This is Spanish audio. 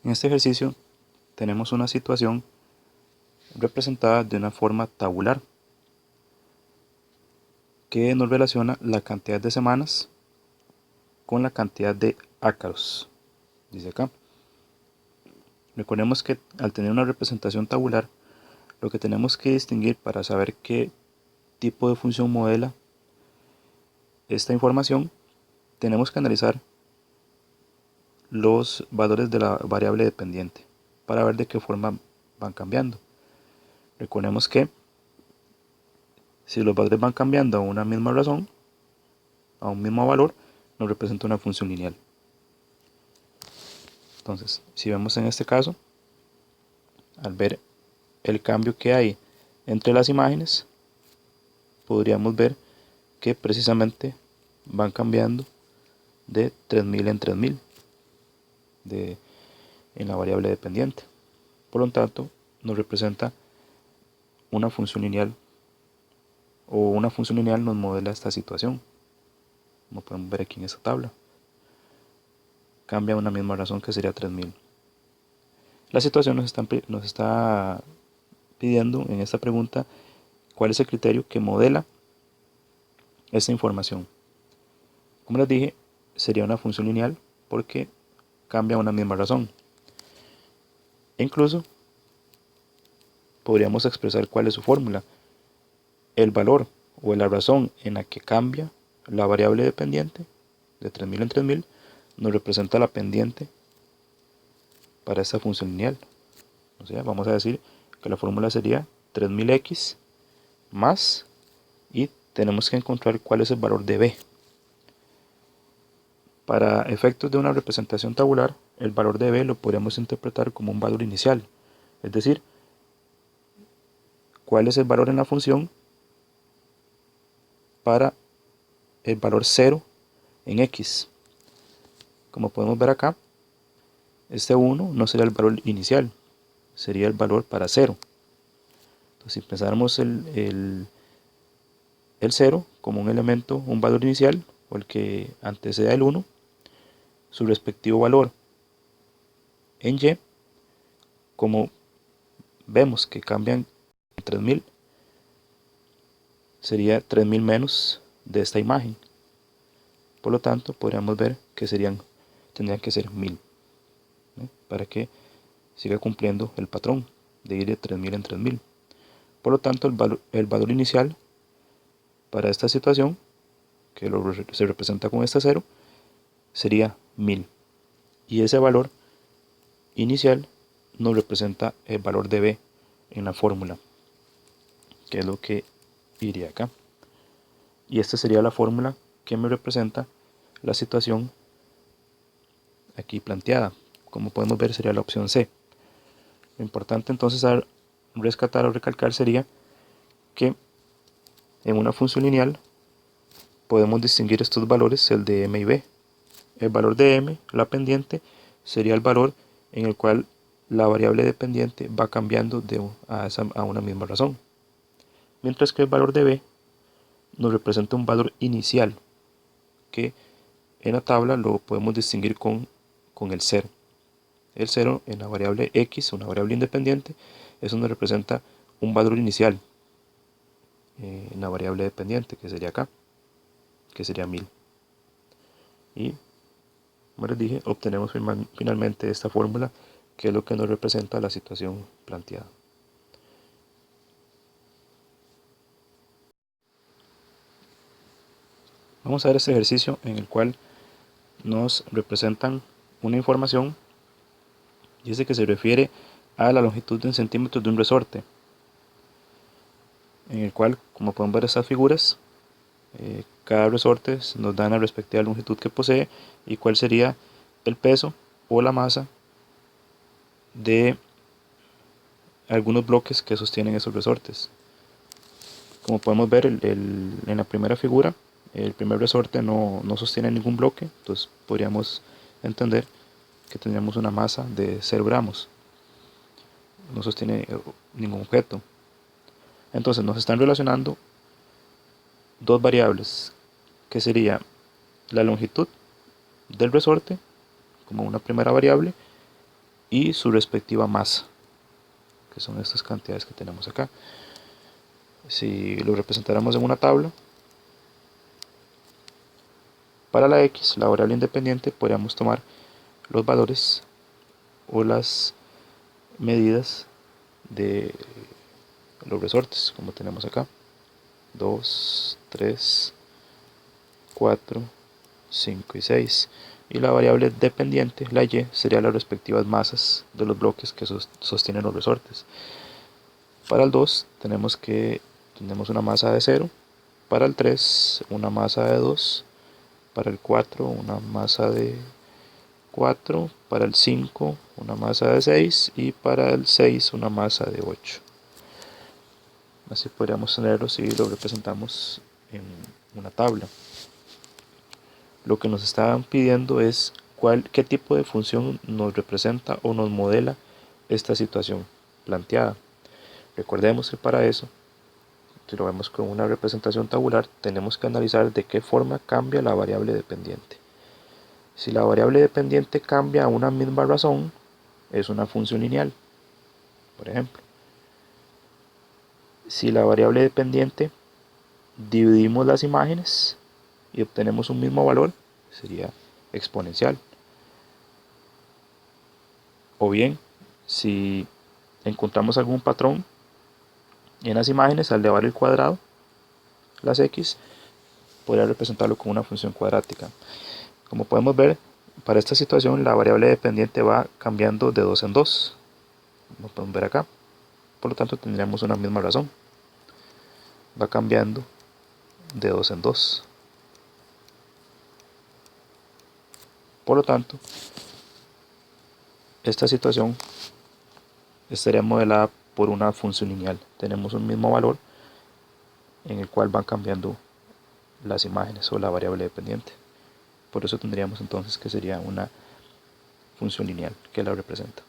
En este ejercicio tenemos una situación representada de una forma tabular que nos relaciona la cantidad de semanas con la cantidad de ácaros. Dice acá. Recordemos que al tener una representación tabular, lo que tenemos que distinguir para saber qué tipo de función modela esta información, tenemos que analizar los valores de la variable dependiente para ver de qué forma van cambiando. Recordemos que si los valores van cambiando a una misma razón, a un mismo valor, nos representa una función lineal. Entonces, si vemos en este caso, al ver el cambio que hay entre las imágenes, podríamos ver que precisamente van cambiando de 3000 en 3000 en la variable dependiente. Por lo tanto, nos representa una función lineal, o una función lineal nos modela esta situación, como podemos ver aquí en esta tabla. Cambia una misma razón que sería 3000. La situación nos está pidiendo en esta pregunta cuál es el criterio que modela esta información. Como les dije, sería una función lineal porque cambia una misma razón. E incluso podríamos expresar cuál es su fórmula. El valor o la razón en la que cambia la variable dependiente de 3000 en 3000 nos representa la pendiente para esta función lineal. O sea, vamos a decir que la fórmula sería 3000x más, y tenemos que encontrar cuál es el valor de b. Para efectos de una representación tabular, el valor de b lo podríamos interpretar como un valor inicial, es decir, cuál es el valor en la función para el valor 0 en x. Como podemos ver acá, este 1 no sería el valor inicial, sería el valor para 0. Entonces, si pensáramos el 0 como un elemento, un valor inicial, o el que anteceda el 1, su respectivo valor en y, como vemos que cambian 3000, sería 3000 menos de esta imagen. Por lo tanto, podríamos ver que tendrían que ser 1000, para que siga cumpliendo el patrón de ir de 3000 en 3000. Por lo tanto, el valor inicial para esta situación, que se representa con este 0, sería 1000. Y ese valor inicial nos representa el valor de b en la fórmula, que es lo que iría acá. Y esta sería la fórmula que me representa la situación aquí planteada. Como podemos ver, sería la opción C. Lo importante entonces a rescatar o recalcar sería que en una función lineal podemos distinguir estos valores, el de m y b. El valor de m, la pendiente, sería el valor en el cual la variable dependiente va cambiando a una misma razón. Mientras que el valor de b nos representa un valor inicial, que en la tabla lo podemos distinguir con el 0. El 0 en la variable x, una variable independiente, eso nos representa un valor inicial en la variable dependiente, que sería acá, que sería 1000. Y, como les dije, obtenemos finalmente esta fórmula, que es lo que nos representa la situación planteada. Vamos a ver este ejercicio en el cual nos representan una información, y dice que se refiere a la longitud en centímetros de un resorte, en el cual, como pueden ver estas figuras, cada resorte nos da la respectiva longitud que posee y cuál sería el peso o la masa de algunos bloques que sostienen esos resortes. Como podemos ver en la primera figura, el primer resorte no sostiene ningún bloque, entonces podríamos entender que tendríamos una masa de 0 gramos, no sostiene ningún objeto. Entonces nos están relacionando dos variables, que sería la longitud del resorte como una primera variable, y su respectiva masa, que son estas cantidades que tenemos acá. Si lo representáramos en una tabla, para la X, la variable independiente, podríamos tomar los valores o las medidas de los resortes, como tenemos acá: 2, 3, 4, 5 y 6. Y la variable dependiente, la Y, sería las respectivas masas de los bloques que sostienen los resortes. Para el 2 tenemos una masa de 0, para el 3 una masa de 2, para el 4 una masa de 4, para el 5 una masa de 6 y para el 6 una masa de 8. Así podríamos tenerlo si lo representamos en una tabla. Lo que nos estaban pidiendo es qué tipo de función nos representa o nos modela esta situación planteada. Recordemos que para eso, si lo vemos con una representación tabular, tenemos que analizar de qué forma cambia la variable dependiente. Si la variable dependiente cambia a una misma razón, es una función lineal, por ejemplo. Si la variable dependiente dividimos las imágenes y obtenemos un mismo valor, sería exponencial. O bien, si encontramos algún patrón en las imágenes, al elevar el cuadrado, las x, podría representarlo como una función cuadrática. Como podemos ver, para esta situación la variable dependiente va cambiando de 2 en 2, como podemos ver acá. Por lo tanto, tendríamos una misma razón. Va cambiando de 2 en 2. Por lo tanto, esta situación estaría modelada por una función lineal. Tenemos un mismo valor en el cual van cambiando las imágenes o la variable dependiente. Por eso tendríamos entonces que sería una función lineal que la representa.